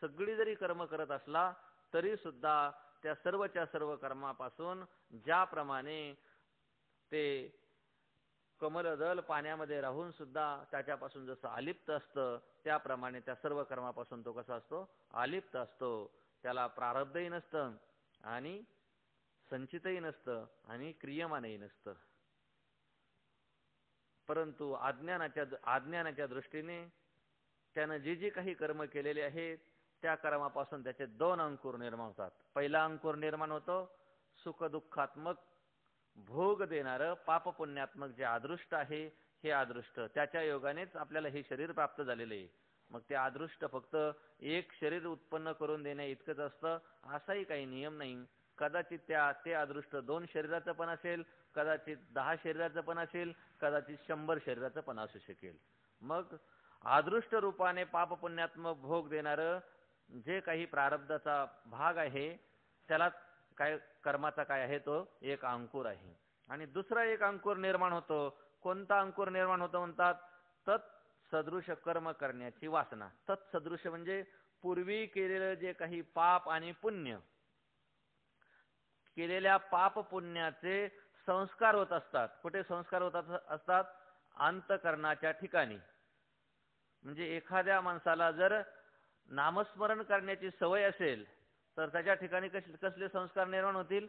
सगळी जरी कर्म करत असला तरी सुद्धा त्या सर्वच्या सर्व कर्मापासून ज्याप्रमाणे ते कमलदल पाण्यामध्ये राहून सुद्धा त्याच्यापासून जसं अलिप्त असतं, त्याप्रमाणे त्या सर्व कर्मापासून तो कसा असतो? अलिप्त असतो. त्याला प्रारब्धही नसतं आणि संचितही नसतं आणि क्रियमानही नसतं. परंतु अज्ञानाच्या दृष्टीने त्यानं जे काही कर्म केलेले आहेत त्या कर्मापासून त्याचे 2 अंकुर निर्माण होतात. पहिला अंकुर निर्माण होतो सुखदुःखात्मक भोग देणारं पाप पुण्यात्मक जे अदृष्ट आहे, हे अदृष्ट त्याच्या योगानेच आपल्याला हे शरीर प्राप्त झालेले आहे. मग ते अदृष्ट फक्त एक शरीर उत्पन्न करून देण्या इतकंच असतं असाही काही नियम नाही. कदाचित ते अदृष्ट 2 शरीराचं पण असेल, कदाचित 10 शरीराचं पण असेल, कदाचित 100 शरीराचं पण असू शकेल. मग अदृष्ट रूपाने पाप पुण्यात्मक भोग देणारं जे काही प्रारब्धाचा भाग आहे त्याला काय कर्माचा काय आहे? तो एक अंकुर आहे. आणि दुसरा एक अंकुर निर्माण होतो. कोणता अंकुर निर्माण होतो म्हणतात? तत्सदृश कर्म करण्याची वासना. तत्सदृश म्हणजे पूर्वी केलेलं जे काही पाप आणि पुण्य, केलेल्या पाप पुण्याचे संस्कार होत असतात. कुठे संस्कार होत असतात? अंतकरणाच्या ठिकाणी. म्हणजे एखाद्या माणसाला जर नामस्मरण करण्याची सवय असेल तर त्याच्या ठिकाणी कसले संस्कार निर्माण होतील?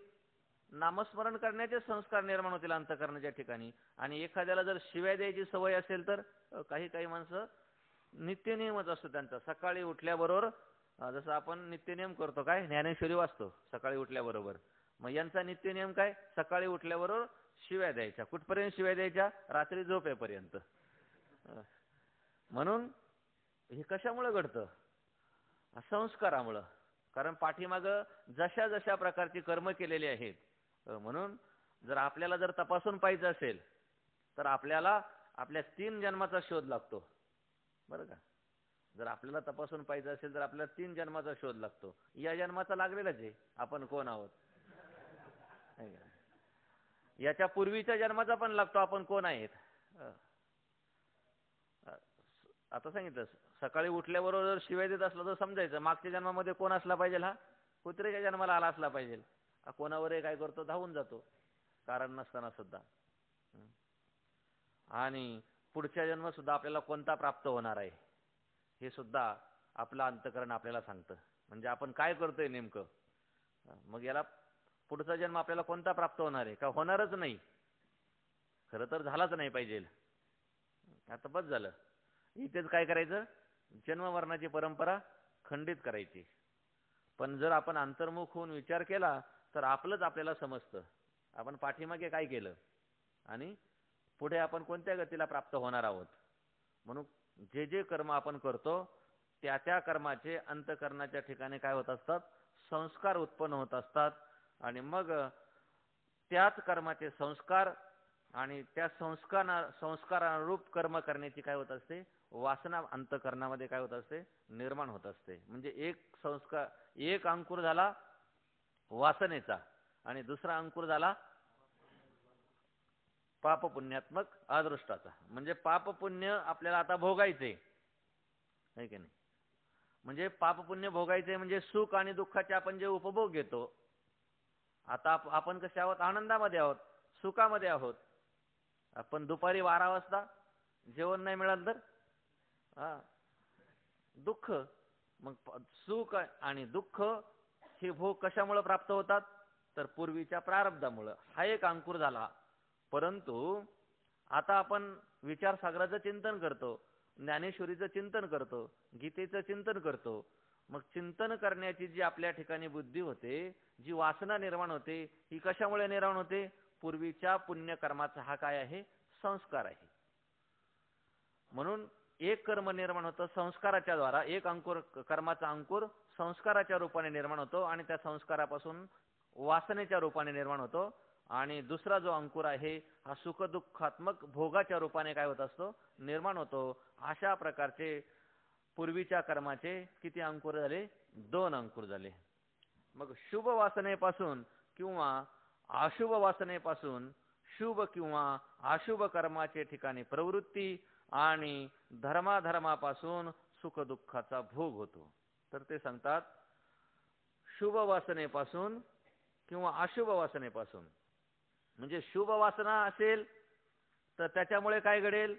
नामस्मरण करण्याचे संस्कार निर्माण होतील अंतकरणाच्या ठिकाणी. आणि एखाद्याला जर शिव्या द्यायची सवय असेल तर काही माणसं नित्यनियमच असतो त्यांचा. सकाळी उठल्याबरोबर जसं आपण नित्यनियम करतो, काय ज्ञानेश्वरी वाचतो सकाळी उठल्याबरोबर, मग यांचा नित्यनियम काय? सकाळी उठल्याबरोबर शिव्या द्यायच्या. कुठपर्यंत शिव्या द्यायच्या? रात्री झोपेपर्यंत. म्हणून हे कशामुळे घडतं? संस्कारामुळं. कारण पाठीमागं जशा जशा प्रकारची कर्म केलेली आहेत. म्हणून आपल्याला जर तपासून पाहिजे असेल तर आपल्याला आपल्या 3 जन्माचा शोध लागतो. बरं का? जर आपल्याला तपासून पाहिजे असेल तर आपल्याला 3 जन्माचा शोध लागतो. या जन्माचा लागलेलाच आहे आपण कोण आहोत. याच्या पूर्वीच्या जन्माचा पण लागतो आपण कोण आहेत. आता सांगितलं सकाळी उठल्याबरोबर जर शिवाय देत असला तर समजायचं मागच्या जन्मामध्ये कोण असला पाहिजे? हा कुत्र्याच्या जन्माला आला असला पाहिजे. कोणावरही काय करतो? धावून जातो कारण नसताना सुद्धा. आणि पुढच्या जन्म सुद्धा आपल्याला कोणता प्राप्त होणार आहे हे सुद्धा आपलं अंतकरण आपल्याला सांगतं. म्हणजे आपण काय करतोय नेमकं. मग याला पुढचा जन्म आपल्याला कोणता प्राप्त होणार आहे का? होणारच नाही. खरं तर झालाच नाही पाहिजे. आता बस झालं. इथेच काय करायचं? जन्ममरणाची परंपरा खंडित करायची. पण जर आपण अंतर्मुख होऊन विचार केला तर आपलंच आपल्याला समजतं आपण पाठीमागे काय केलं आणि पुढे आपण कोणत्या गतीला प्राप्त होणार आहोत. म्हणून जे कर्म आपण करतो त्या कर्माचे अंतकरणाच्या ठिकाणी काय होत असतात? संस्कार उत्पन्न होत असतात. आणि मग त्याच कर्माचे संस्कार आणि त्या संस्कारानुरूप कर्म करण्याची काय होत असते? वासना अंतकरणामध्ये काय होत असते? निर्माण होत असते. म्हणजे एक अंकुर झाला वासनेचा आणि दुसरा अंकुर झाला पाप पुण्यात्मक अदृष्टाचा. म्हणजे पाप पुण्य आपल्याला आता भोगायचे आहे की नाही. म्हणजे पाप पुण्य भोगायचे म्हणजे सुख आणि दुःखाचे आपण जे उपभोग घेतो. आता आपण कसे आहोत? आनंदामध्ये आहोत, सुखामध्ये आहोत. आपण दुपारी 12 वाजता जेवण नाही मिळालं तर दुःख. मग सुख आणि दुःख हे भोग कशामुळे प्राप्त होतात? तर पूर्वीच्या प्रारब्धामुळे. हा एक अंकुर झाला. परंतु आता आपण विचारसागराचं चिंतन करतो, ज्ञानेश्वरीचं चिंतन करतो, गीतेचं चिंतन करतो. मग चिंतन करण्याची जी आपल्या ठिकाणी बुद्धी होते, जी वासना निर्माण होते, ही कशामुळे निर्माण होते? पूर्वीच्या पुण्यकर्माचा हा काय आहे? संस्कार आहे. म्हणून एक कर्म निर्माण होतं संस्काराच्या द्वारा, एक अंकुर कर्माचा अंकुर संस्काराच्या रूपाने निर्माण होतो आणि त्या संस्कारापासून वासनेच्या रूपाने निर्माण होतो. आणि दुसरा जो अंकुर आहे हा सुखदुःखात्मक भोगाच्या रूपाने काय होत असतो? निर्माण होतो. अशा प्रकारचे पूर्वीच्या कर्माचे किती अंकुर झाले? 2 अंकुर झाले. मग शुभ वासनेपासून किंवा अशुभ वासनेपासून शुभ किंवा अशुभ कर्माचे ठिकाणी प्रवृत्ती आणि धर्माधर्मापासून सुखदुःखाचा भोग होतो. तर ते सांगतात शुभ वासनेपासून किंवा अशुभ वासनेपासून. म्हणजे शुभ वासना असेल तर त्याच्यामुळे काय घडेल?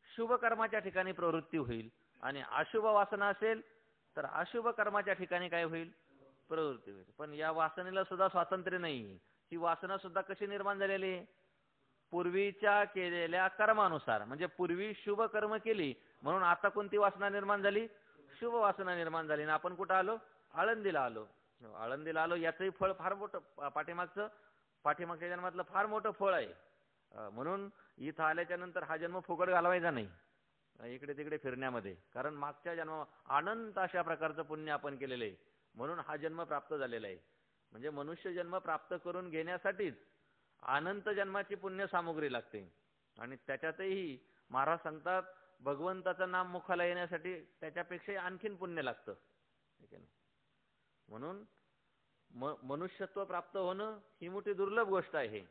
शुभ कर्माच्या ठिकाणी प्रवृत्ती होईल. आणि अशुभ वासना असेल तर अशुभ कर्माच्या ठिकाणी काय होईल? प्रवृत्ती होईल. पण या वासनेला सुद्धा स्वातंत्र्य नाही. ही वासना सुद्धा कशी निर्माण झालेली आहे? पूर्वीच्या केलेल्या कर्मानुसार. म्हणजे पूर्वी शुभ कर्म केली म्हणून आता कोणती वासना निर्माण झाली? शुभ वासना निर्माण झाली. आणि आपण कुठं आलो? आळंदीला आलो. आळंदीला आलो याचंही फळ फार मोठं पाठीमागच्या जन्मातलं फार मोठं फळ आहे. म्हणून इथं आल्याच्या नंतर हा जन्म फुकट घालवायचा नाही इकडे तिकडे फिरण्यामध्ये. कारण मागच्या जन्म अनंत अशा प्रकारचं पुण्य आपण केलेलं आहे म्हणून हा जन्म प्राप्त झालेला आहे. म्हणजे मनुष्य जन्म प्राप्त करून घेण्यासाठीच अनंत जन्माची पुण्य सामुग्री लागते. आणि त्याच्यातही महाराज सांगतात भगवंताचं नाम मुखाला येण्यासाठी त्याच्यापेक्षा आणखीन पुण्य लागतं. ठीक आहे ना. म्हणून मनुष्यत्व प्राप्त होणं ही मोठी दुर्लभ गोष्ट आहे.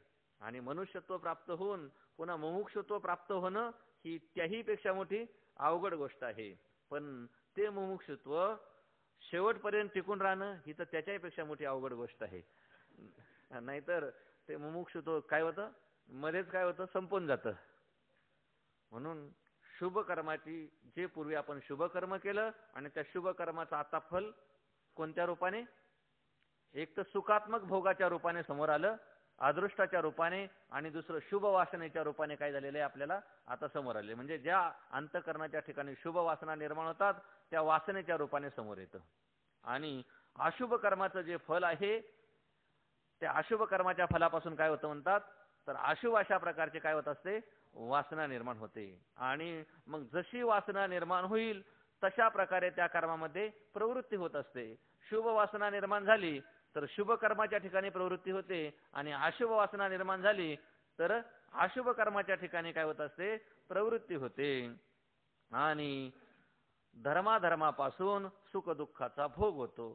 आणि मनुष्यत्व प्राप्त होऊन पुन्हा मुमुक्षुत्व प्राप्त होणं ही त्याही पेक्षा मोठी अवघड गोष्ट आहे. पण ते मुमुक्षुत्व शेवटपर्यंत टिकून राहणं ही तर त्याच्याही पेक्षा मोठी अवघड गोष्ट आहे. नाहीतर ते मुमुक्षुत्व काय होतं? मध्येच काय होतं? संपून जातं. म्हणून शुभ कर्माची जे पूर्वी आपण शुभ कर्म केलं आणि त्या शुभ कर्माचं आता फल कोणत्या रूपाने? एक तर सुखात्मक भोगाच्या रूपाने समोर आलं, अदृष्टाच्या रूपाने, आणि दुसरं शुभ वासनेच्या रूपाने काय झालेलं आहे आपल्याला आता समोर आले. म्हणजे ज्या अंतःकरणाच्या ठिकाणी शुभ वासना निर्माण होतात त्या वासनेच्या रूपाने समोर येतं. आणि अशुभ कर्माचं जे फल आहे त्या अशुभ कर्माच्या फलापासून काय होतं म्हणतात? तर अशुभ अशा प्रकारचे काय होत असते? वासना निर्माण होते. आणि मग जशी वासना निर्माण होईल तशा प्रकारे त्या कर्मामध्ये प्रवृत्ती होत असते. शुभ वासना निर्माण झाली तर शुभ कर्माच्या ठिकाणी प्रवृत्ती होते आणि अशुभ वासना निर्माण झाली तर अशुभ कर्माच्या ठिकाणी काय होत असते? प्रवृत्ती होते. आणि धर्माधर्मापासून सुख दुःखाचा भोग होतो.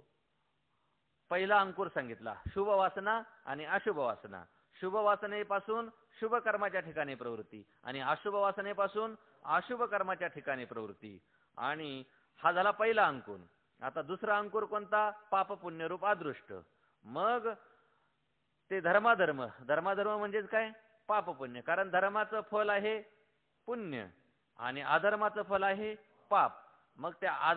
पहिला अंकुर सांगितला शुभ वासना आणि अशुभ वासना. शुभ वासनेपासून शुभ कर्माच्या ठिकाणी प्रवृत्ती आणि अशुभ वासनेपासून अशुभ कर्माच्या ठिकाणी प्रवृत्ती. आणि हा झाला पहिला अंकुर. आता दुसरा अंकुर कोणता? पाप पुण्य रूप अदृष्ट. मग ते धर्माधर्म. धर्माधर्म म्हणजेच काय? पाप पुण्य. कारण धर्माचं फल आहे पुण्य आणि अधर्माचं फल आहे पाप. मग त्या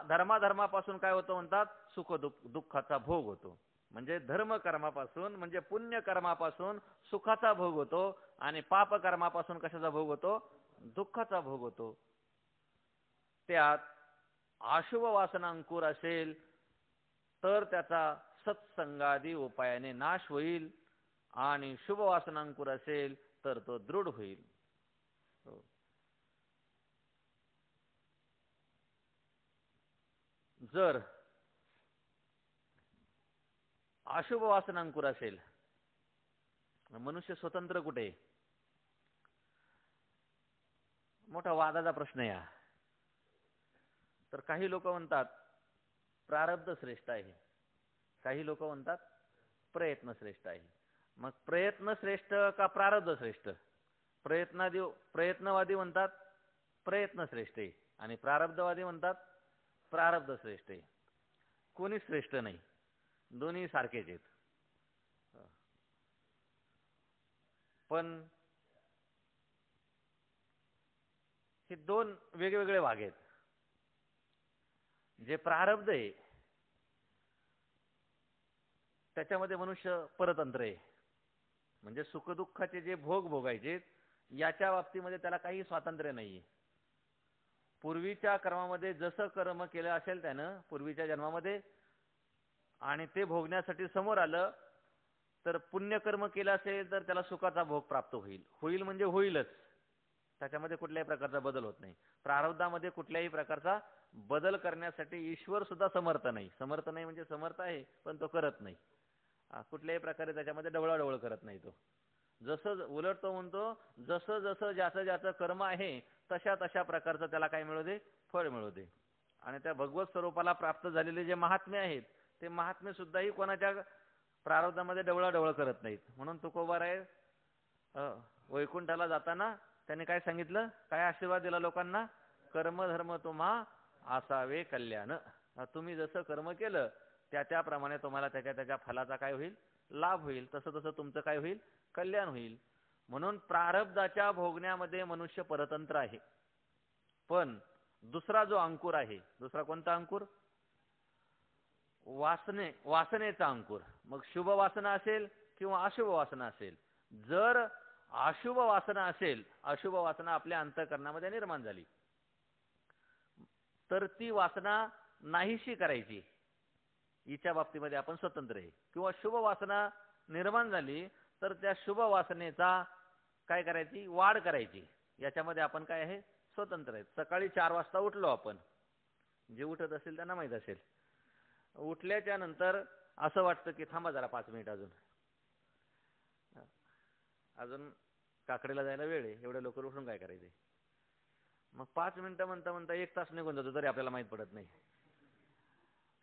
धर्माधर्मापासून काय होतं म्हणतात? सुख दुःखाचा भोग होतो. म्हणजे धर्म कर्मापासून म्हणजे पुण्य कर्मापासून सुखाचा भोग होतो आणि पाप कर्मापासून कशाचा भोग होतो? दुःखाचा भोग होतो. त्यात अशुभ वासना अंकुर असेल तर त्याचा सत्संगादी उपायाने नाश होईल आणि शुभ वासना अंकुर असेल तर तो दृढ होईल. जर अशुभ वासना अंकुर असेल, मनुष्य स्वतंत्र कुठे? मोठा वादाचा प्रश्न आहे. तर काही लोक म्हणतात प्रारब्ध श्रेष्ठ आहे, काही लोक म्हणतात प्रयत्न श्रेष्ठ आहे. मग प्रयत्न श्रेष्ठ का प्रारब्ध श्रेष्ठ? प्रयत्नवादी म्हणतात प्रयत्न श्रेष्ठ आहे आणि प्रारब्धवादी म्हणतात प्रारब्ध श्रेष्ठ आहे. कोणी श्रेष्ठ नाही, दोन्ही सारखेच आहेत. पण हे दोन वेगवेगळे भाग आहेत. जे प्रारब्ध आहे त्याच्यामध्ये मनुष्य परतंत्र आहे. म्हणजे सुखदुःखाचे जे भोग भोगायचे याच्या बाबतीमध्ये त्याला काही स्वातंत्र्य नाहीये. पूर्वीच्या कर्मामध्ये जसं कर्म केलं असेल त्यानं पूर्वीच्या जन्मामध्ये आणि ते भोगण्यासाठी समोर आलं तर पुण्यकर्म केलं असेल तर त्याला सुखाचा भोग प्राप्त होईल. होईल म्हणजे होईलच, त्याच्यामध्ये कुठल्याही प्रकारचा बदल होत नाही. प्रारब्धामध्ये कुठल्याही प्रकारचा बदल करण्यासाठी ईश्वर सुद्धा समर्थ नाही. समर्थ नाही म्हणजे समर्थ आहे पण तो करत नाही. कुठल्याही प्रकारे त्याच्यामध्ये डवळाडवळ करत नाही. तो जसं उलट तो म्हणतो जसं जसं ज्याचं ज्याचं कर्म आहे तशा तशा प्रकारचं त्याला काय मिळू दे, फळ मिळू दे. आणि त्या भगवत स्वरूपाला प्राप्त झालेले जे महात्मे आहेत ते महात्मे सुद्धाही कोणाच्या प्रारब्धामध्ये डवळाडवळ करत नाहीत. म्हणून तुकोबाराय वैकुंठाला जाताना त्याने काय सांगितलं, काय आशीर्वाद दिला लोकांना, कर्मधर्म तुम्हा असावे कल्याण. तुम्ही जसं कर्म केलं त्या त्याप्रमाणे तुम्हाला त्याच्या त्याच्या फलाचा काय होईल, लाभ होईल. तसं तसं तुमचं काय होईल, कल्याण होईल. म्हणून प्रारब्धाच्या भोगण्यामध्ये मनुष्य परतंत्र आहे. पण दुसरा जो अंकुर आहे, दुसरा कोणता अंकुर, वासनेचा अंकुर. मग शुभ वासना असेल किंवा अशुभ वासना असेल. जर अशुभ वासना असेल, अशुभ वासना आपल्या अंतःकरणामध्ये निर्माण झाली तर ती वासना नाहीशी करायची. हिच्या बाबतीमध्ये आपण स्वतंत्र आहे. किंवा शुभ वासना निर्माण झाली तर त्या शुभ वासनेचा काय करायची, वाढ करायची. याच्यामध्ये आपण काय आहे, स्वतंत्र आहे. सकाळी 4 वाजता उठलो आपण, जे उठत असेल त्यांना माहित असेल. उठल्याच्या नंतर असं वाटतं की थांबा जरा 5 मिनिट अजून काकडेला जायला वेळ आहे, एवढ्या लवकर उठून काय करायचे. मग 5 मिनिटं म्हणता म्हणता 1 तास निघून जातो तरी आपल्याला माहित पडत नाही.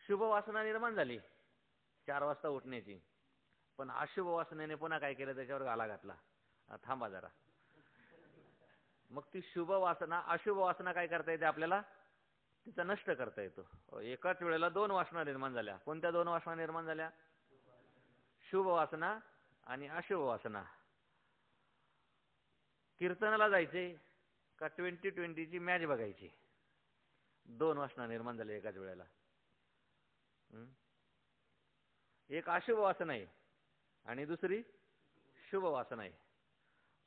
शुभ वासना निर्माण झाली 4 वाजता उठण्याची, पण अशुभ वासनेने पुन्हा काय केलं, त्याच्यावर गाला घातला, थांबा जरा. मग ती शुभ वासना अशुभ वासना काय करता येते आपल्याला, तिचा नष्ट करता येतो. एकाच वेळेला 2 वासना निर्माण झाल्या. कोणत्या 2 वासना निर्माण झाल्या, शुभ वासना आणि अशुभ वासना. कीर्तनाला जायचे का 2020ची मॅच बघायची, 2 वासना निर्माण झाल्या एकाच वेळेला. एक अशुभ वासना आहे आणि दुसरी शुभ वासना आहे.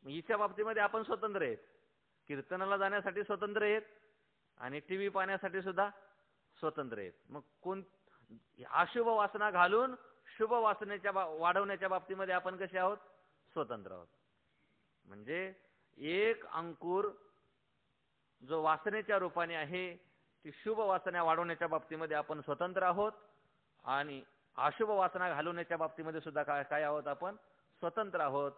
हिच्या बाबतीमध्ये आपण स्वतंत्र आहेत. कीर्तनाला जाण्यासाठी स्वतंत्र आहेत आणि टीव्ही पाहण्यासाठी सुद्धा स्वतंत्र आहेत. मग कोण अशुभ वासना घालून शुभ वासनेच्या वाढवण्याच्या बाबतीमध्ये आपण कसे आहोत, स्वतंत्र आहोत. म्हणजे एक अंकुर जो वासनेच्या रूपाने आहे ती शुभ वासना वाढवण्याच्या बाबतीमध्ये आपण स्वतंत्र आहोत आणि अशुभ वासना घालवण्याच्या बाबतीमध्ये सुद्धा काय आहोत, आपण स्वतंत्र आहोत.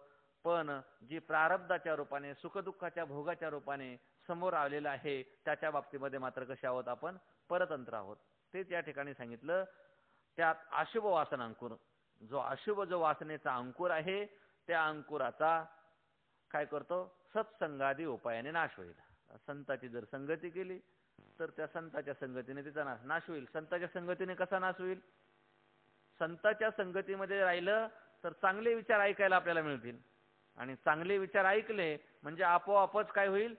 पण जी प्रारब्धाच्या रूपाने सुखदुःखाच्या भोगाच्या रूपाने समोर आलेलं आहे त्याच्या बाबतीमध्ये मात्र कसे आहोत, आपण परतंत्र आहोत. तेच या ठिकाणी सांगितलं. त्यात अशुभ वासना अंकुर, जो अशुभ जो वासनेचा अंकुर आहे त्या अंकुराचा काय करतो, सत्संगादी उपायाने नाश होईल. संताची जर संगती केली तर त्या संताच्या संगतीने तिचा नाश होईल. संताच्या संगतीने कसा नाश होईल, संताच्या संगतीमध्ये राहिलं तर चांगले विचार ऐकायला आपल्याला मिळतील आणि चांगले विचार ऐकले म्हणजे आपोआपच काय होईल,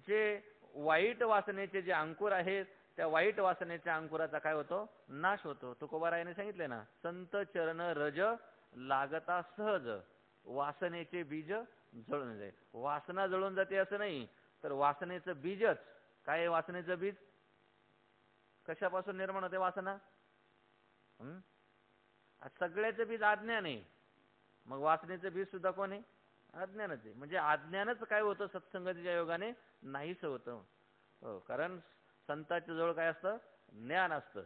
जे वाईट वासनेचे जे अंकुर आहेत त्या वाईट वासनेच्या अंकुराचा काय होतो, नाश होतो. तुकोबारायाने सांगितले ना, संत चरण रज लागता सहज वासनेचे बीज जळून जाईल. वासना जळून जाते असं नाही, तर वासनेचं बीजच काय आहे, वासनेचं बीज कशापासून निर्माण होते वासना, सगळ्याचं बीज अज्ञान आहे. मग वासनेचं बीज सुद्धा कोण आहे, अज्ञानच आहे. म्हणजे अज्ञानच काय होतं, सत्संगतीच्या योगाने नाहीच होतं. हो, कारण संतांच्या जवळ काय असतं, ज्ञान असतं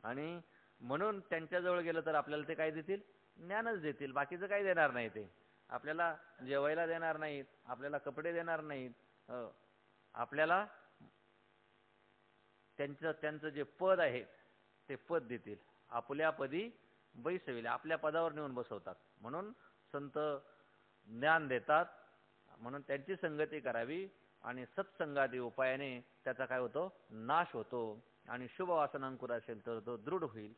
आणि म्हणून त्यांच्या जवळ गेलं तर आपल्याला ते काय देतील, ज्ञानच देतील. बाकीचं काही देणार नाही. ते आपल्याला जेवायला देणार नाहीत, आपल्याला कपडे देणार नाहीत, आपल्याला त्यांचं जे पद आहे ते पद देतील. आपल्या पदी बैसविले, आपल्या पदावर नेऊन बसवतात. म्हणून संत ज्ञान देतात, म्हणून त्यांची संगती करावी आणि सत्संगादी उपायाने त्याचा काय होतो, नाश होतो. आणि शुभ वासनांकुर असेल तर तो दृढ होईल.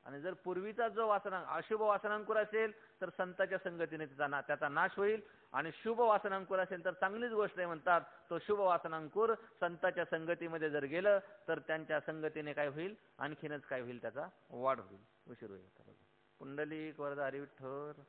आणि जर पूर्वीचा जो वासना अशुभ वासनांकुर असेल तर संतांच्या संगतीने त्याचा नाश होईल. आणि शुभ वासनांकुर असेल तर चांगलीच गोष्ट आहे म्हणतात. तो शुभ वासनांकुर संतांच्या संगतीमध्ये जर गेलं तर त्यांच्या संगतीने काय होईल, आणखीनच काय होईल, त्याचा वाढ होईल, उशीर होईल. पुंडलिक वरदारी विठ्ठल.